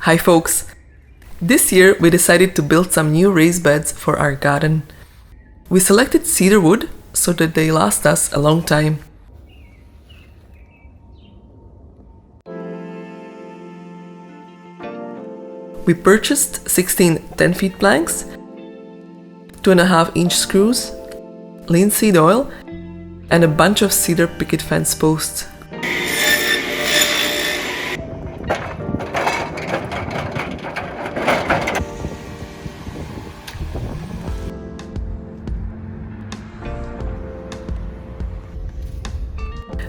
Hi folks! This year we decided to build some new raised beds for our garden. We selected cedar wood so that they last us a long time. We purchased 16 10-feet planks, 2.5-inch screws, linseed oil, and a bunch of cedar picket fence posts.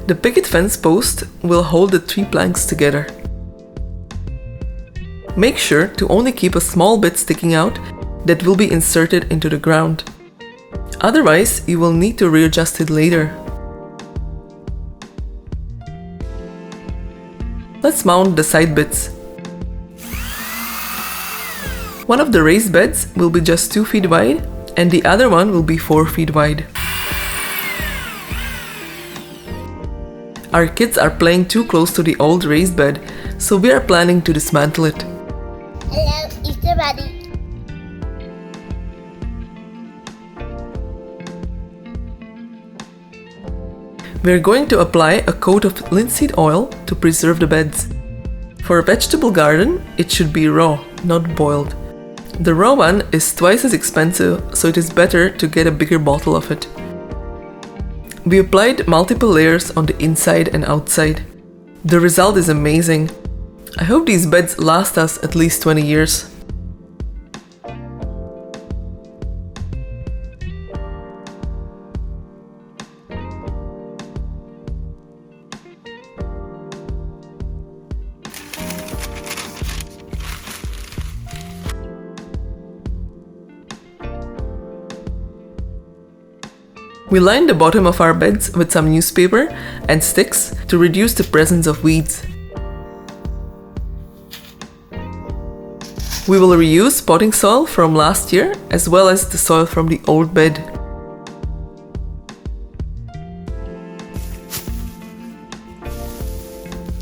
The picket fence post will hold the 3 planks together. Make sure to only keep a small bit sticking out that will be inserted into the ground. Otherwise, you will need to readjust it later. Let's mount the side bits. One of the raised beds will be just 2 feet wide and the other one will be 4 feet wide. Our kids are playing too close to the old raised bed, so we are planning to dismantle it. Hello, Easter Bunny. We are going to apply a coat of linseed oil to preserve the beds. For a vegetable garden, it should be raw, not boiled. The raw one is twice as expensive, so it is better to get a bigger bottle of it. We applied multiple layers on the inside and outside. The result is amazing. I hope these beds last us at least 20 years. We lined the bottom of our beds with some newspaper and sticks to reduce the presence of weeds. We will reuse potting soil from last year as well as the soil from the old bed.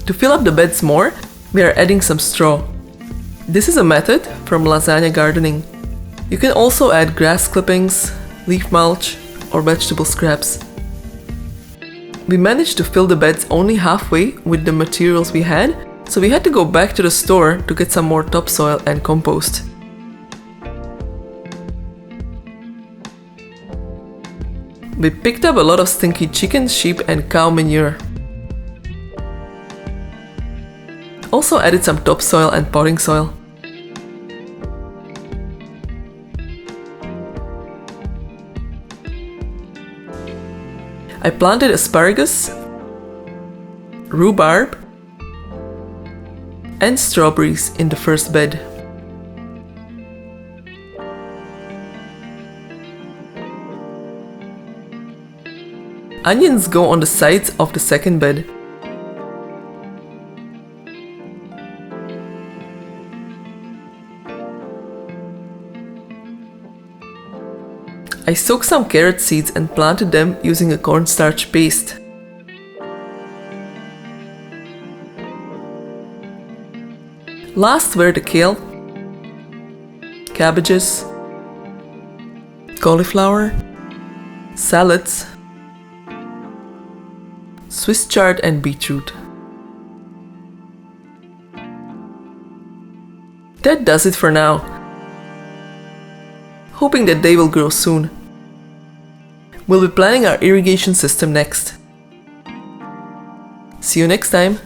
To fill up the beds more, we are adding some straw. This is a method from lasagna gardening. You can also add grass clippings, leaf mulch, or vegetable scraps. We managed to fill the beds only halfway with the materials we had, so we had to go back to the store to get some more topsoil and compost. We picked up a lot of stinky chicken, sheep and cow manure. Also added some topsoil and potting soil. I planted asparagus, rhubarb, and strawberries in the first bed. Onions go on the sides of the second bed. I soaked some carrot seeds and planted them using a cornstarch paste. Last were the kale, cabbages, cauliflower, salads, Swiss chard and beetroot. That does it for now. Hoping that they will grow soon. We'll be planning our irrigation system next. See you next time!